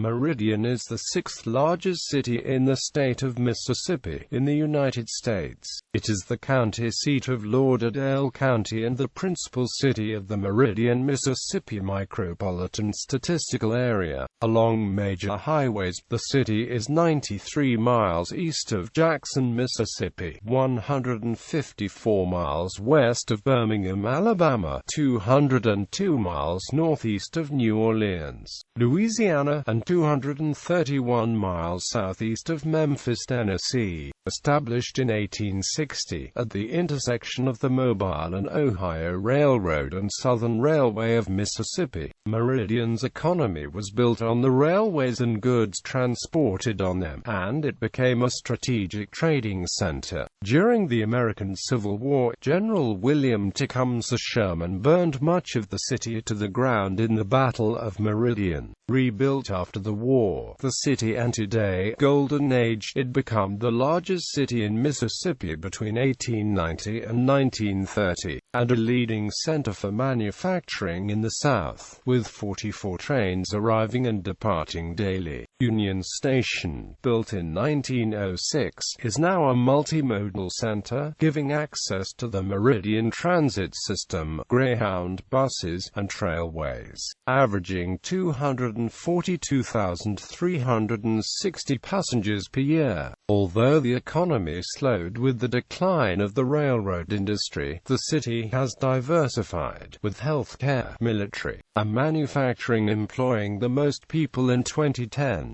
Meridian is the sixth largest city in the state of Mississippi, in the United States. It is the county seat of Lauderdale County and the principal city of the Meridian, Mississippi Micropolitan Statistical Area. Along major highways, the city is 93 miles east of Jackson, Mississippi, 154 miles west of Birmingham, Alabama, 202 miles northeast of New Orleans, Louisiana, and 231 miles southeast of Memphis, Tennessee. Established in 1860, at the intersection of the Mobile and Ohio Railroad and Southern Railway of Mississippi, Meridian's economy was built on the railways and goods transported on them, and it became a strategic trading center. During the American Civil War, General William Tecumseh Sherman burned much of the city to the ground in the Battle of Meridian. Rebuilt after the war, the city entered a golden age. It became the largest city in Mississippi between 1890 and 1930, and a leading center for manufacturing in the South, with 44 trains arriving and departing daily. Union Station, built in 1906, is now a multimodal center, giving access to the Meridian transit system, Greyhound buses, and trailways, averaging 242,360 passengers per year. Although the economy slowed with the decline of the railroad industry, the city has diversified, with healthcare, military, and manufacturing employing the most people in 2010.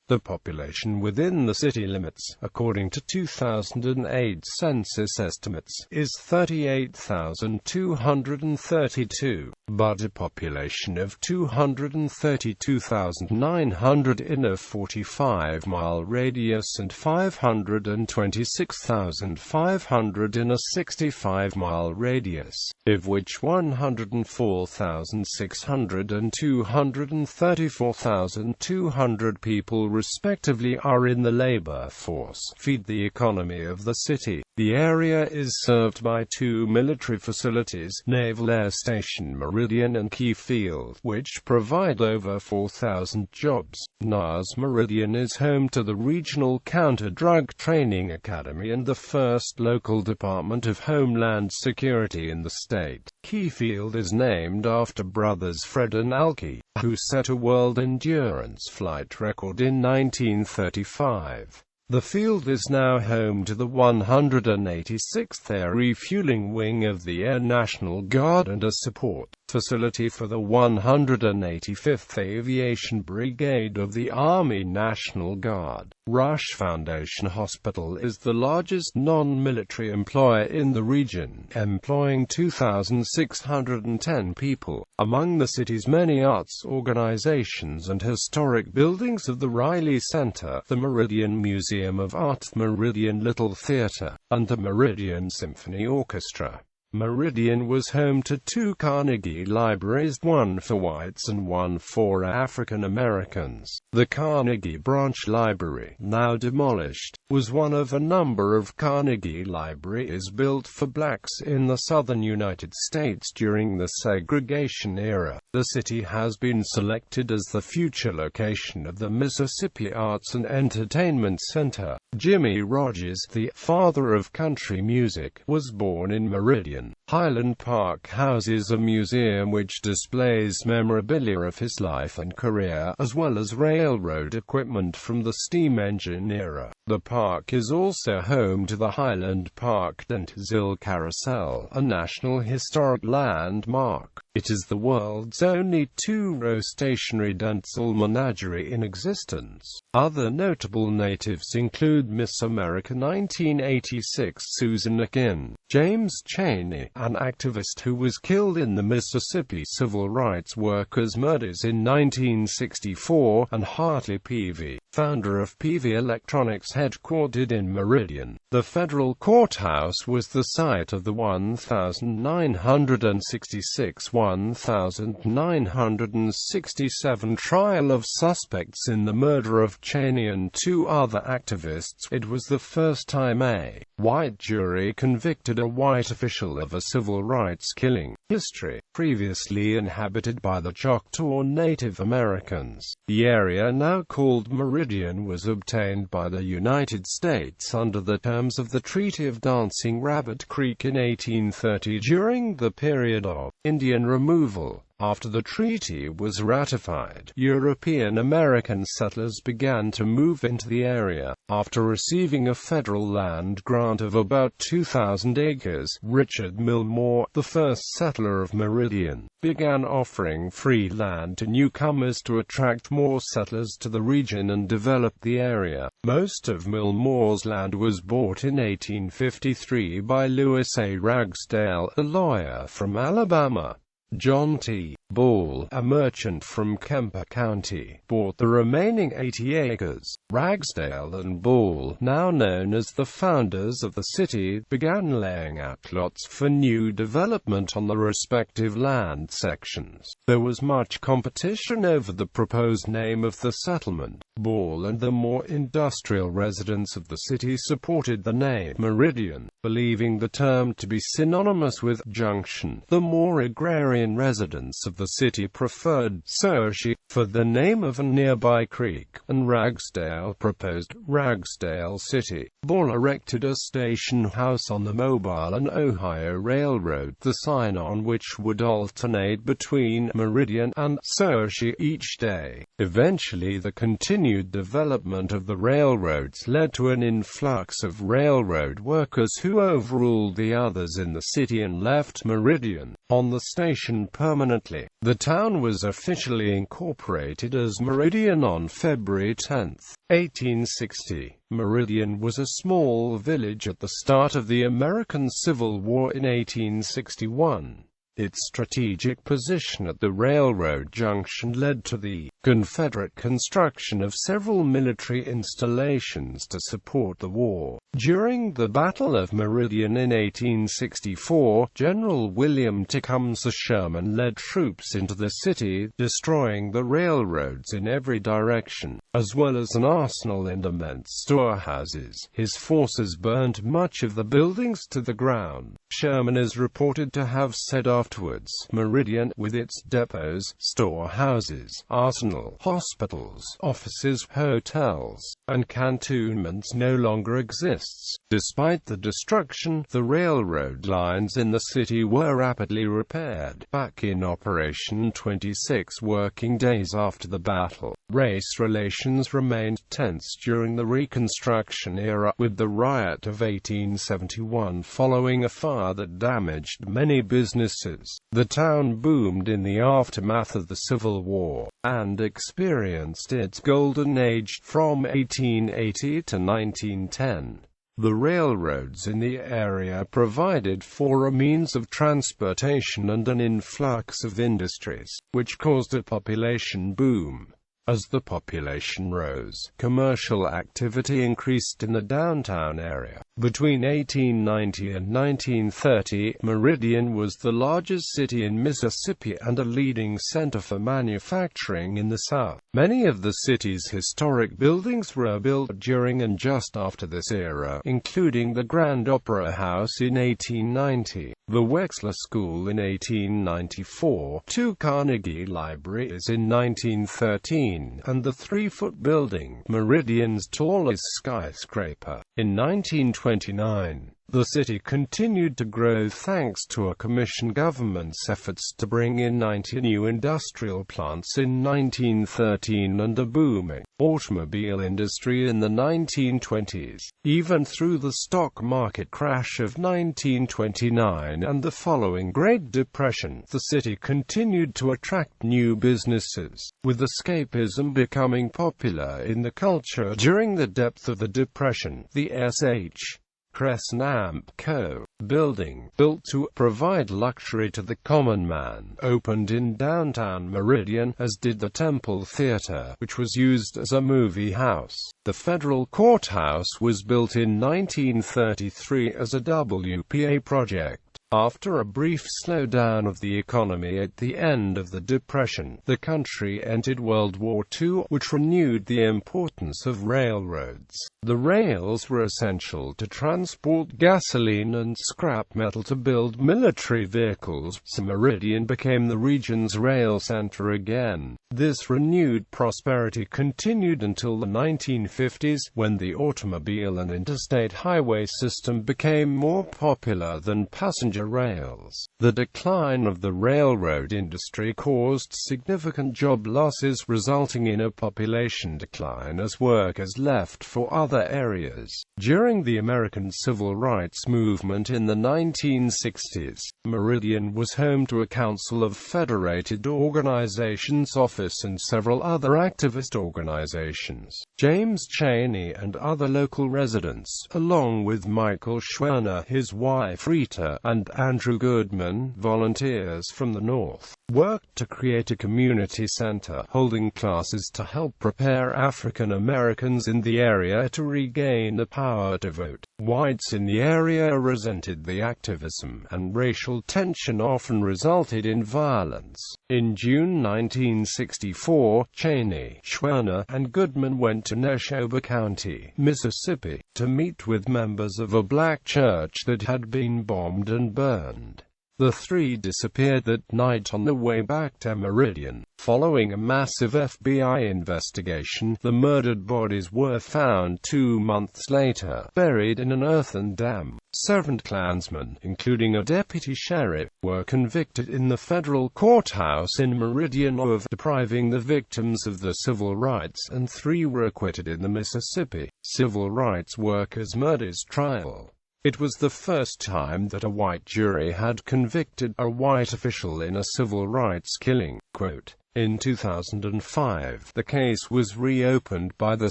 The population within the city limits, according to 2008 census estimates, is 38,232, but a population of 232,900 in a 45-mile radius and 526,500 in a 65-mile radius, of which 104,600 and 234,200 people respectively are in the labor force, feed the economy of the city. The area is served by two military facilities, Naval Air Station Meridian and Key Field, which provide over 4,000 jobs. NAS Meridian is home to the Regional Counter-Drug Training Academy and the first local Department of Homeland Security in the state. Key Field is named after brothers Fred and Alki, who set a world endurance flight record in 1935. The field is now home to the 186th Air Refueling Wing of the Air National Guard and a support facility for the 185th Aviation Brigade of the Army National Guard. Rush Foundation Hospital is the largest non-military employer in the region, employing 2,610 people. Among the city's many arts organizations and historic buildings of the Riley Center, the Meridian Museum of Art, Meridian Little Theater, and the Meridian Symphony Orchestra. Meridian was home to two Carnegie libraries, one for whites and one for African Americans. The Carnegie Branch Library, now demolished, was one of a number of Carnegie libraries built for blacks in the southern United States during the segregation era. The city has been selected as the future location of the Mississippi Arts and Entertainment Center. Jimmie Rodgers, the father of country music, was born in Meridian. Highland Park houses a museum which displays memorabilia of his life and career, as well as railroad equipment from the steam engine era. The park is also home to the Highland Park Dentonville Carousel, a National Historic Landmark. It is the world's only two-row stationary dental menagerie in existence. Other notable natives include Miss America 1986 Susan Akin, James Chaney, an activist who was killed in the Mississippi Civil Rights Workers' murders in 1964, and Hartley Peavy, founder of Peavy Electronics headquartered in Meridian. The federal courthouse was the site of the 1967 trial of suspects in the murder of Chaney and two other activists. It was the first time a white jury convicted a white official of a civil rights killing. History. Previously inhabited by the Choctaw Native Americans, the area now called Meridian was obtained by the United States under the terms of the Treaty of Dancing Rabbit Creek in 1830 during the period of Indian removal. After the treaty was ratified, European American settlers began to move into the area. After receiving a federal land grant of about 2,000 acres, Richard Milmore, the first settler of Meridian, began offering free land to newcomers to attract more settlers to the region and develop the area. Most of Milmore's land was bought in 1853 by Louis A. Ragsdale, a lawyer from Alabama. John T. Ball, a merchant from Kemper County, bought the remaining 80 acres. Ragsdale and Ball, now known as the founders of the city, began laying out lots for new development on the respective land sections. There was much competition over the proposed name of the settlement. Ball and the more industrial residents of the city supported the name Meridian, believing the term to be synonymous with junction. The more agrarian residents of the city preferred Sochi for the name of a nearby creek, and Ragsdale proposed Ragsdale City. Ball erected a station house on the Mobile and Ohio Railroad, the sign on which would alternate between Meridian and Sochi each day. Eventually, the continued development of the railroads led to an influx of railroad workers who overruled the others in the city and left Meridian on the station permanently. The town was officially incorporated as Meridian on February 10, 1860. Meridian was a small village at the start of the American Civil War in 1861. Its strategic position at the railroad junction led to the Confederate construction of several military installations to support the war. During the Battle of Meridian in 1864, General William Tecumseh Sherman led troops into the city, destroying the railroads in every direction, as well as an arsenal and immense storehouses. His forces burned much of the buildings to the ground. Sherman is reported to have said afterwards, "Meridian, with its depots, storehouses, arsenal, hospitals, offices, hotels, and cantonments no longer exists." Despite the destruction, the railroad lines in the city were rapidly repaired. Back in operation 26 working days after the battle, race relations remained tense during the Reconstruction era, with the riot of 1871 following a fire that damaged many businesses. The town boomed in the aftermath of the Civil War, and experienced its golden age from 1880 to 1910. The railroads in the area provided for a means of transportation and an influx of industries, which caused a population boom. As the population rose, commercial activity increased in the downtown area. Between 1890 and 1930, Meridian was the largest city in Mississippi and a leading center for manufacturing in the South. Many of the city's historic buildings were built during and just after this era, including the Grand Opera House in 1890, the Wexler School in 1894, two Carnegie libraries in 1913, and the 3-foot building, Meridian's tallest skyscraper, in 1929. The city continued to grow thanks to a commission government's efforts to bring in 90 new industrial plants in 1913 and a booming automobile industry in the 1920s. Even through the stock market crash of 1929 and the following Great Depression, the city continued to attract new businesses, with escapism becoming popular in the culture during the depth of the Depression. The S.H. Cresnamp Co. building, built to provide luxury to the common man, opened in downtown Meridian, as did the Temple Theater, which was used as a movie house. The federal courthouse was built in 1933 as a WPA project. After a brief slowdown of the economy at the end of the Depression, the country entered World War II, which renewed the importance of railroads. The rails were essential to transport gasoline and scrap metal to build military vehicles, so Meridian became the region's rail center again. This renewed prosperity continued until the 1950s, when the automobile and interstate highway system became more popular than passenger rails. The decline of the railroad industry caused significant job losses, resulting in a population decline as workers left for other areas. During the American Civil Rights Movement in the 1960s, Meridian was home to a Council of Federated Organizations office and several other activist organizations. James Chaney and other local residents, along with Michael Schwerner, his wife Rita, and Andrew Goodman, volunteers from the North, worked to create a community center, holding classes to help prepare African Americans in the area to regain the power to vote. Whites in the area resented the activism, and racial tension often resulted in violence. In June 1964, Chaney, Schwerner, and Goodman went to Neshoba County, Mississippi, to meet with members of a black church that had been bombed and burned. The three disappeared that night on the way back to Meridian. Following a massive FBI investigation, the murdered bodies were found 2 months later, buried in an earthen dam. 7 Klansmen, including a deputy sheriff, were convicted in the federal courthouse in Meridian of depriving the victims of the civil rights, and 3 were acquitted in the Mississippi Civil Rights Workers' Murders Trial. It was the first time that a white jury had convicted a white official in a civil rights killing. Quote, in 2005, the case was reopened by the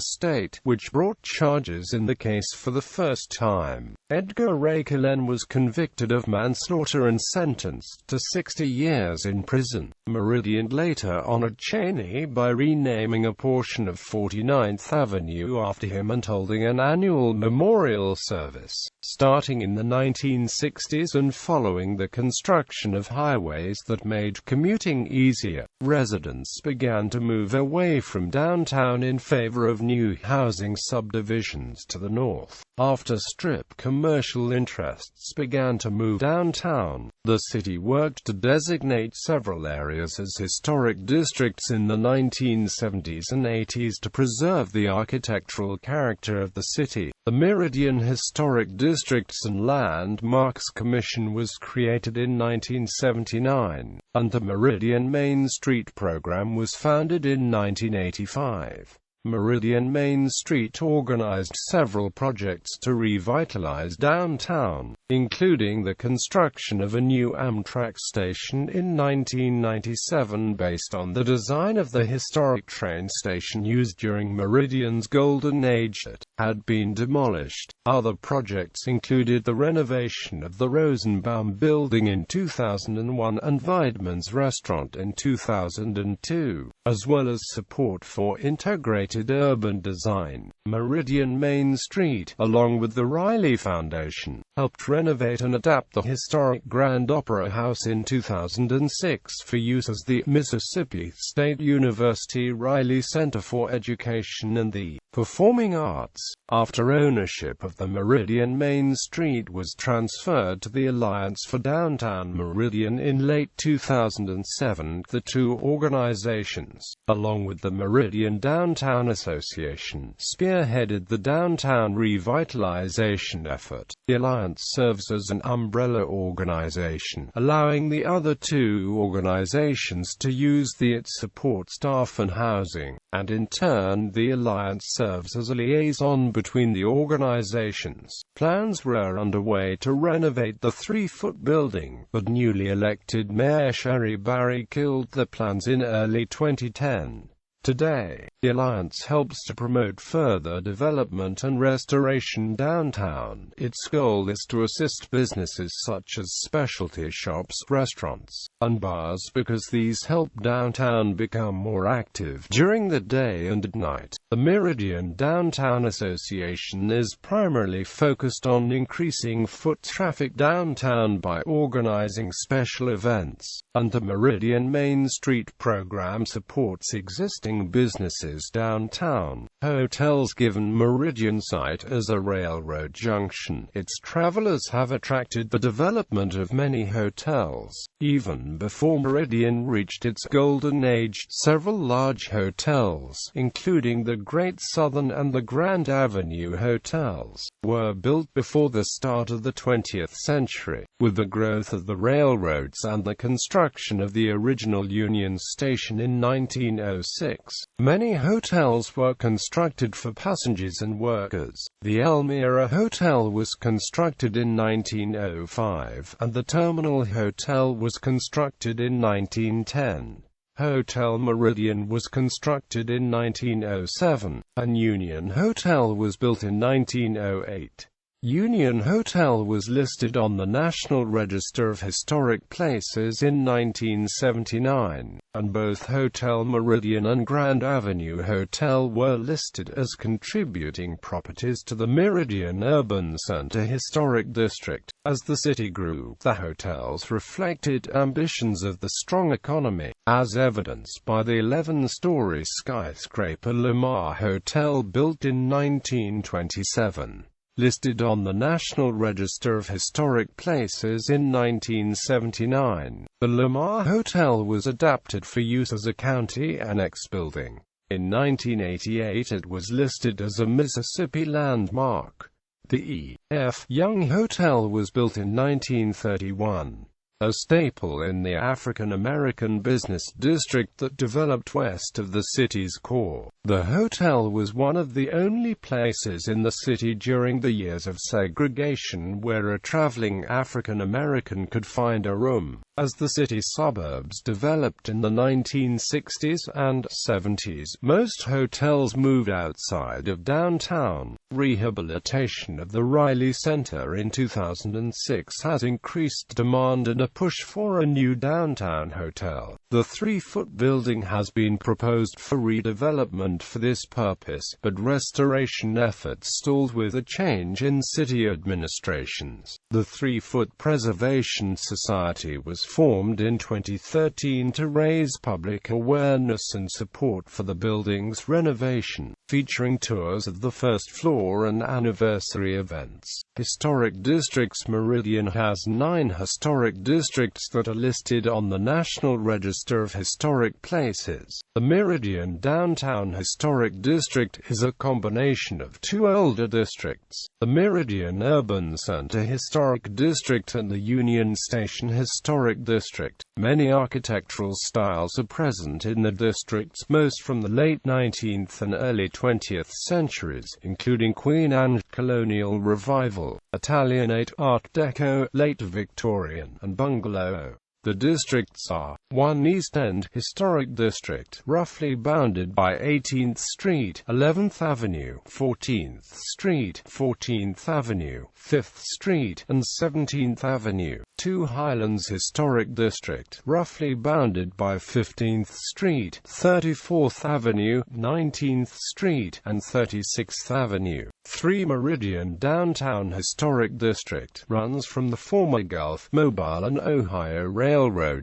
state, which brought charges in the case for the first time. Edgar Ray Killen was convicted of manslaughter and sentenced to 60 years in prison. Meridian later honored Chaney by renaming a portion of 49th Avenue after him and holding an annual memorial service. Starting in the 1960s and following the construction of highways that made commuting easier, residents began to move away from downtown in favor of new housing subdivisions to the north. After Strip commercial interests began to move downtown, the city worked to designate several areas as historic districts in the 1970s and 80s to preserve the architectural character of the city. The Meridian Historic Districts and Landmarks Commission was created in 1979, and the Meridian Main Street program was founded in 1985. Meridian Main Street organized several projects to revitalize downtown, including the construction of a new Amtrak station in 1997 based on the design of the historic train station used during Meridian's golden age that had been demolished. Other projects included the renovation of the Rosenbaum Building in 2001 and Weidmann's Restaurant in 2002, as well as support for integrated urban design. Meridian Main Street, along with the Riley Foundation, helped renovate and adapt the historic Grand Opera House in 2006 for use as the Mississippi State University Riley Center for Education and the Performing Arts. After ownership of the Meridian Main Street was transferred to the Alliance for Downtown Meridian in late 2007, the two organizations, along with the Meridian Downtown Association, spearheaded the downtown revitalization effort. The Alliance serves as an umbrella organization, allowing the other two organizations to use its support staff and housing, and in turn the Alliance serves as a liaison between the organizations. Plans were underway to renovate the 3-foot building, but newly elected Mayor Sherry Barry killed the plans in early 2010. Today, the Alliance helps to promote further development and restoration downtown. Its goal is to assist businesses such as specialty shops, restaurants, and bars because these help downtown become more active during the day and at night. The Meridian Downtown Association is primarily focused on increasing foot traffic downtown by organizing special events, and the Meridian Main Street program supports existing businesses downtown. Hotels. Given Meridian site as a railroad junction, its travelers have attracted the development of many hotels. Even before Meridian reached its golden age, several large hotels, including the Great Southern and the Grand Avenue hotels, were built before the start of the 20th century. With the growth of the railroads and the construction of the original Union Station in 1906, many hotels were constructed for passengers and workers. The Elmira Hotel was constructed in 1905, and the Terminal Hotel was constructed in 1910. Hotel Meridian was constructed in 1907, and Union Hotel was built in 1908. Union Hotel was listed on the National Register of Historic Places in 1979, and both Hotel Meridian and Grand Avenue Hotel were listed as contributing properties to the Meridian Urban Center Historic District. As the city grew, the hotels reflected ambitions of the strong economy, as evidenced by the 11-story skyscraper Lamar Hotel built in 1927. Listed on the National Register of Historic Places in 1979, the Lamar Hotel was adapted for use as a county annex building. In 1988 it was listed as a Mississippi landmark. The E.F. Young Hotel was built in 1931. A staple in the African American business district that developed west of the city's core. The hotel was one of the only places in the city during the years of segregation where a traveling African American could find a room. As the city suburbs developed in the 1960s and 70s, most hotels moved outside of downtown. Rehabilitation of the Riley Center in 2006 has increased demand and a push for a new downtown hotel. The 3-foot building has been proposed for redevelopment for this purpose, but restoration efforts stalled with a change in city administrations. The 3-Foot Preservation Society was formed in 2013 to raise public awareness and support for the building's renovation, featuring tours of the first floor and anniversary events. Historic Districts. Meridian has 9 historic districts that are listed on the National Register of Historic Places. The Meridian Downtown Historic District is a combination of 2 older districts, the Meridian Urban Center Historic District and the Union Station Historic District. Many architectural styles are present in the districts, most from the late 19th and early 20th centuries, including Queen Anne, Colonial Revival, Italianate, Art Deco, Late Victorian, and Bungalow. The districts are: 1 East End Historic District, roughly bounded by 18th Street, 11th Avenue, 14th Street, 14th Avenue, 5th Street, and 17th Avenue. 2 Highlands Historic District, roughly bounded by 15th Street, 34th Avenue, 19th Street, and 36th Avenue. 3 Meridian Downtown Historic District, runs from the former Gulf, Mobile and Ohio Railroad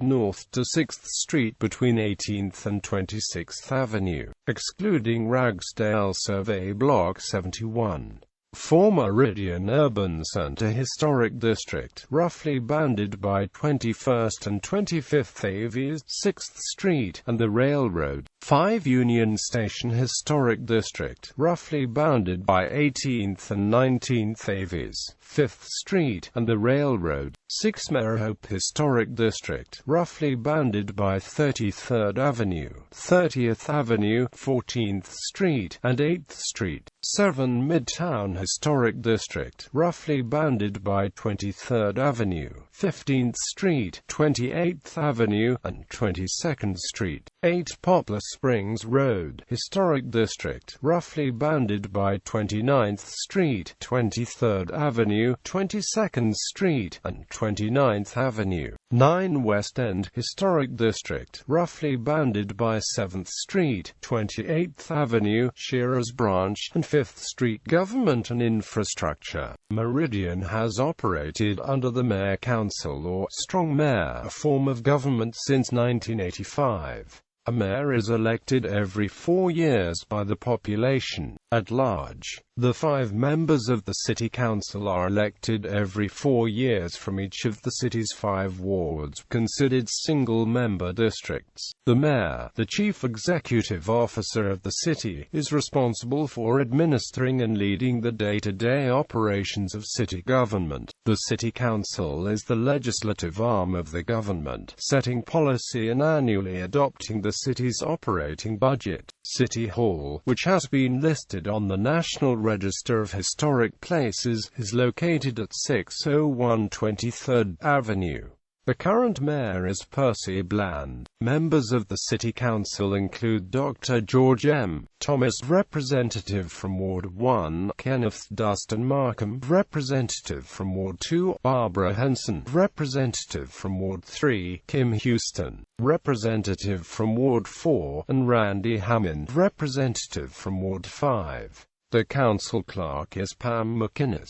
north to 6th Street between 18th and 26th Avenue, excluding Ragsdale Survey Block 71. 4 Meridian Urban Center Historic District, roughly bounded by 21st and 25th Avenue, 6th Street, and the Railroad. 5 Union Station Historic District, roughly bounded by 18th and 19th Avenue, 5th Street, and the Railroad. 6 Marihope Historic District, roughly bounded by 33rd Avenue, 30th Avenue, 14th Street, and 8th Street. 7 Midtown Historic District, roughly bounded by 23rd Avenue, 15th Street, 28th Avenue, and 22nd Street. 8 Poplar Springs Road, Historic District, roughly bounded by 29th Street, 23rd Avenue, 22nd Street, and 29th Avenue. 9 West End, Historic District, roughly bounded by 7th Street, 28th Avenue, Shearers Branch, and 5th Street. Government and Infrastructure. Meridian has operated under the Mayor-Council or strong mayor form of government since 1985. A mayor is elected every 4 years by the population at large. The 5 members of the City Council are elected every 4 years from each of the city's 5 wards, considered single-member districts. The mayor, the chief executive officer of the city, is responsible for administering and leading the day-to-day operations of city government. The City Council is the legislative arm of the government, setting policy and annually adopting the city's operating budget. City Hall, which has been listed on the National Register of Historic Places, is located at 601 23rd Avenue. The current mayor is Percy Bland. Members of the City Council include Dr. George M. Thomas, Representative from Ward 1, Kenneth Dustin Markham, Representative from Ward 2, Barbara Henson, Representative from Ward 3, Kim Houston, Representative from Ward 4, and Randy Hammond, Representative from Ward 5. The council clerk is Pam McInnes.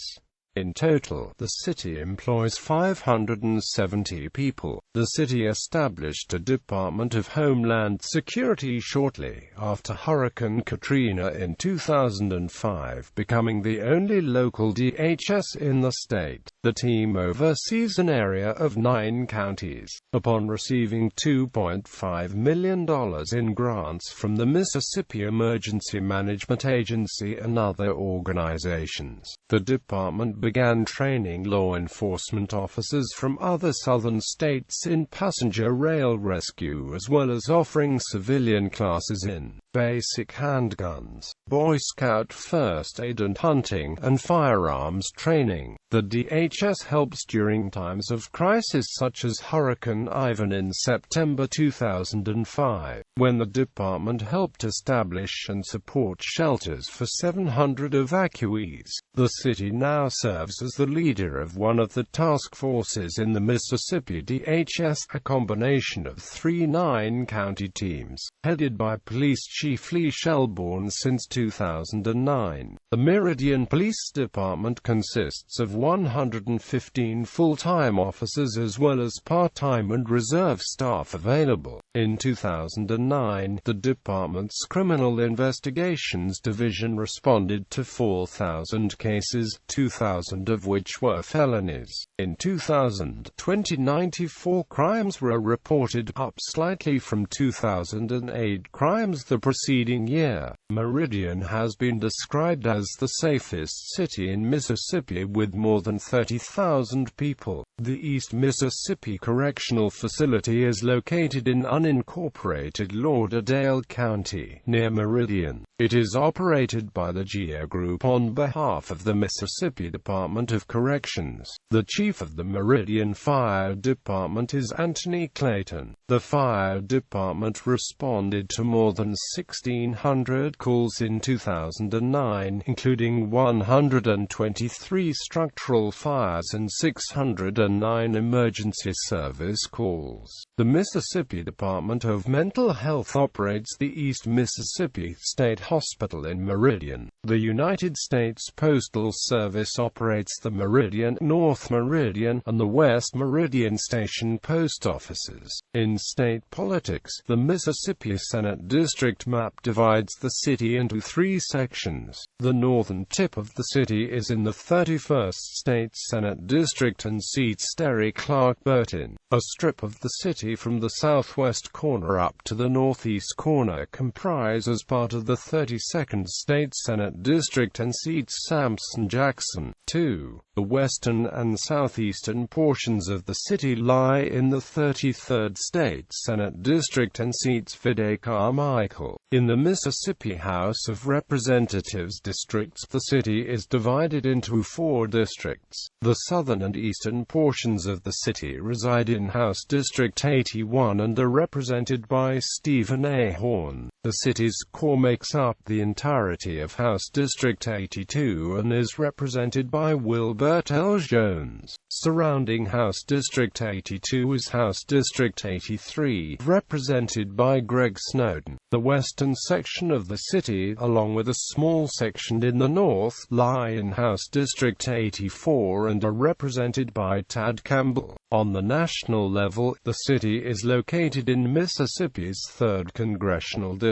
In total, the city employs 570 people. The city established a Department of Homeland Security shortly after Hurricane Katrina in 2005, becoming the only local DHS in the state. The team oversees an area of 9 counties. Upon receiving $2.5 million in grants from the Mississippi Emergency Management Agency and other organizations, the department began training law enforcement officers from other southern states in passenger rail rescue, as well as offering civilian classes in basic handguns, Boy Scout first aid and hunting, and firearms training. The DHS helps during times of crisis such as Hurricane Ivan in September 2005, when the department helped establish and support shelters for 700 evacuees. The city now serves as the leader of one of the task forces in the Mississippi DHS, a combination of 3 9-county teams, headed by Police Chief Lee Shelbourne since 2009. The Meridian Police Department consists of 115 full-time officers as well as part-time and reserve staff available. In 2009, the department's Criminal Investigations Division responded to 4,000 cases, 2,000 of which were felonies. In 2020, 94 crimes were reported, up slightly from 2008 crimes the preceding year. Meridian has been described as the safest city in Mississippi with more than 30,000 people. The East Mississippi Correctional Facility is located in unincorporated Lauderdale County, near Meridian. It is operated by the GEA Group on behalf of the Mississippi Department of Corrections. The chief of the Meridian Fire Department is Anthony Clayton. The fire department responded to more than 1,600 calls in 2009, including 123 structural fires and 609 emergency service calls. The Mississippi Department of Mental Health operates the East Mississippi State Hospital in Meridian. The United States Postal Service operates the Meridian, North Meridian, and the West Meridian Station post offices. In state politics, the Mississippi Senate district map divides the city into 3 sections. The northern tip of the city is in the 31st State Senate District and seats Terry Clark Burton. A strip of the city from the southwest corner up to the northeast corner comprises part of the 32nd State Senate District and seats Sampson-Jackson. 2. The western and southeastern portions of the city lie in the 33rd State Senate District and seats Fidei-Carmichael. In the Mississippi House of Representatives districts, the city is divided into 4 districts. The southern and eastern portions of the city reside in House District 81 and are represented by Stephen A. Horn. The city's core makes up the entirety of House District 82 and is represented by Wilbert L. Jones. Surrounding House District 82 is House District 83, represented by Greg Snowden. The western section of the city, along with a small section in the north, lie in House District 84 and are represented by Tad Campbell. On the national level, the city is located in Mississippi's 3rd Congressional District,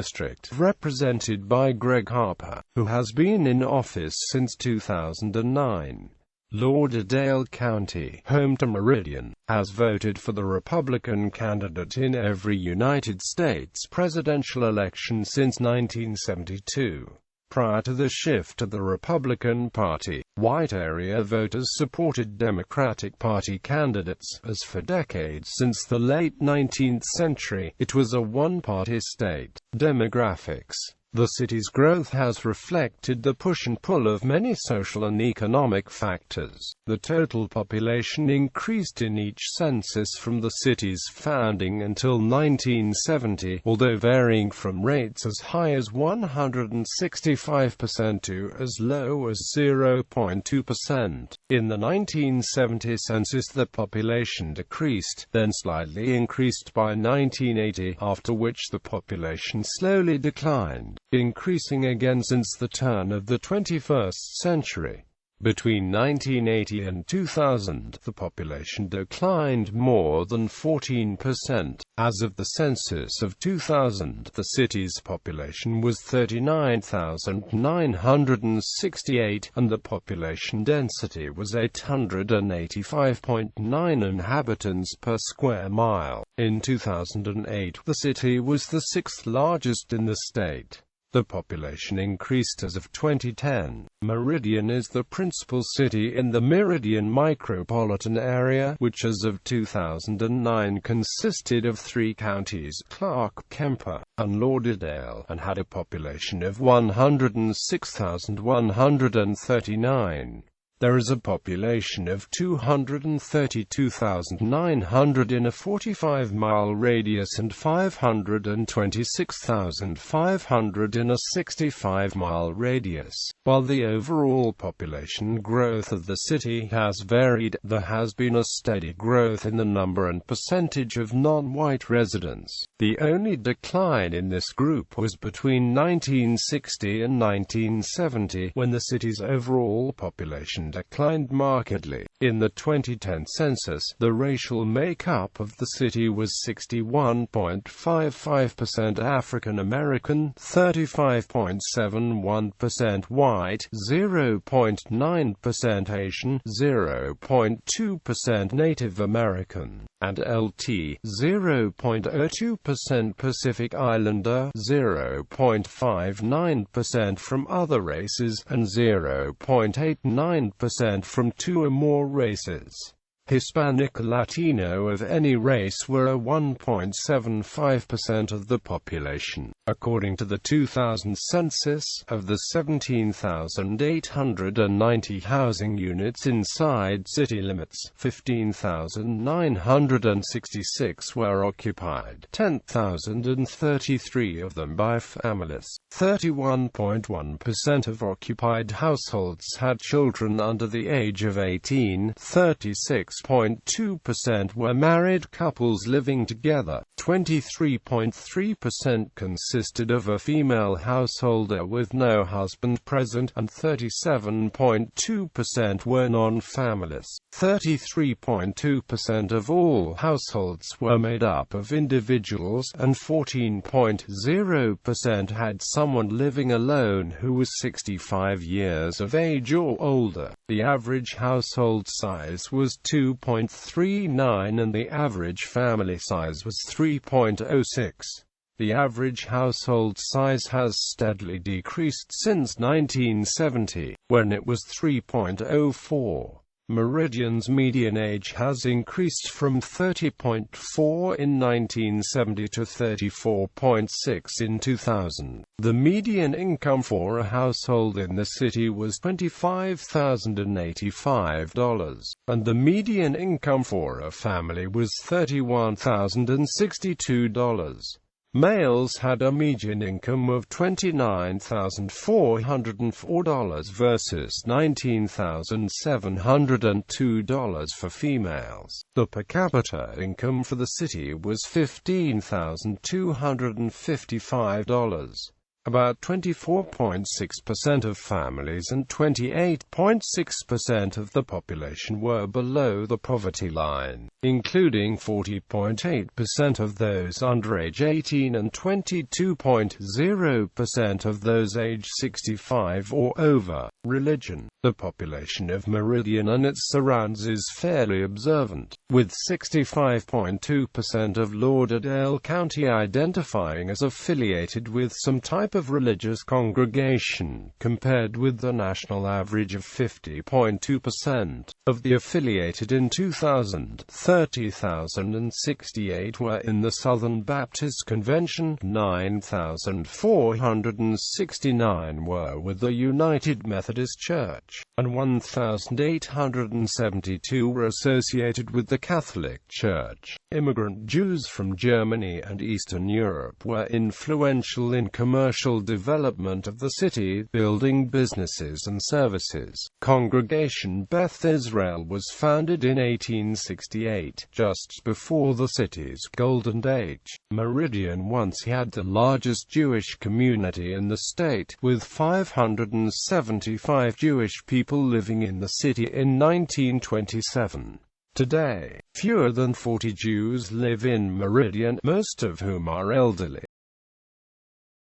represented by Greg Harper, who has been in office since 2009. Lauderdale County, home to Meridian, has voted for the Republican candidate in every United States presidential election since 1972. Prior to the shift to the Republican Party, white area voters supported Democratic Party candidates, as for decades since the late 19th century, it was a one-party state. Demographics. The city's growth has reflected the push and pull of many social and economic factors. The total population increased in each census from the city's founding until 1970, although varying from rates as high as 165% to as low as 0.2%. In the 1970 census the population decreased, then slightly increased by 1980, after which the population slowly declined, increasing again since the turn of the 21st century. Between 1980 and 2000, the population declined more than 14%. As of the census of 2000, the city's population was 39,968, and the population density was 885.9 inhabitants per square mile. In 2008, the city was the 6th largest in the state. The population increased as of 2010. Meridian is the principal city in the Meridian micropolitan area, which as of 2009 consisted of 3 counties, Clark, Kemper, and Lauderdale, and had a population of 106,139. There is a population of 232,900 in a 45-mile radius and 526,500 in a 65-mile radius. While the overall population growth of the city has varied, there has been a steady growth in the number and percentage of non-white residents. The only decline in this group was between 1960 and 1970, when the city's overall population declined markedly. In the 2010 census, the racial makeup of the city was 61.55% African American, 35.71% white, 0.9% Asian, 0.2% Native American, and LT, 0.02% Pacific Islander, 0.59% from other races, and 0.89% from 2 or more races. Hispanic or Latino of any race were 1.75% of the population. According to the 2000 census, of the 17,890 housing units inside city limits, 15,966 were occupied, 10,033 of them by families. 31.1% of occupied households had children under the age of 18, 36.2% were married couples living together, 23.3% consisted of a female householder with no husband present, and 37.2% were non-families. 33.2% of all households were made up of individuals, and 14.0% had someone living alone who was 65 years of age or older. The average household size was 2.39 and the average family size was 3.06. The average household size has steadily decreased since 1970, when it was 3.04. Meridian's median age has increased from 30.4 in 1970 to 34.6 in 2000. The median income for a household in the city was $25,085, and the median income for a family was $31,062. Males had a median income of $29,404 versus $19,702 for females. The per capita income for the city was $15,255. About 24.6% of families and 28.6% of the population were below the poverty line, including 40.8% of those under age 18 and 22.0% of those age 65 or over. Religion. The population of Meridian and its surrounds is fairly observant, with 65.2% of Lauderdale County identifying as affiliated with some type of religious congregation, compared with the national average of 50.2%. Of the affiliated in 2000, 30,068 were in the Southern Baptist Convention, 9,469 were with the United Methodist Church, and 1,872 were associated with the Catholic Church. Immigrant Jews from Germany and Eastern Europe were influential in commercial development of the city, building businesses and services. Congregation Beth Israel was founded in 1868, just before the city's golden age. Meridian once had the largest Jewish community in the state, with 575 Jewish people living in the city in 1927. Today, fewer than 40 Jews live in Meridian, most of whom are elderly.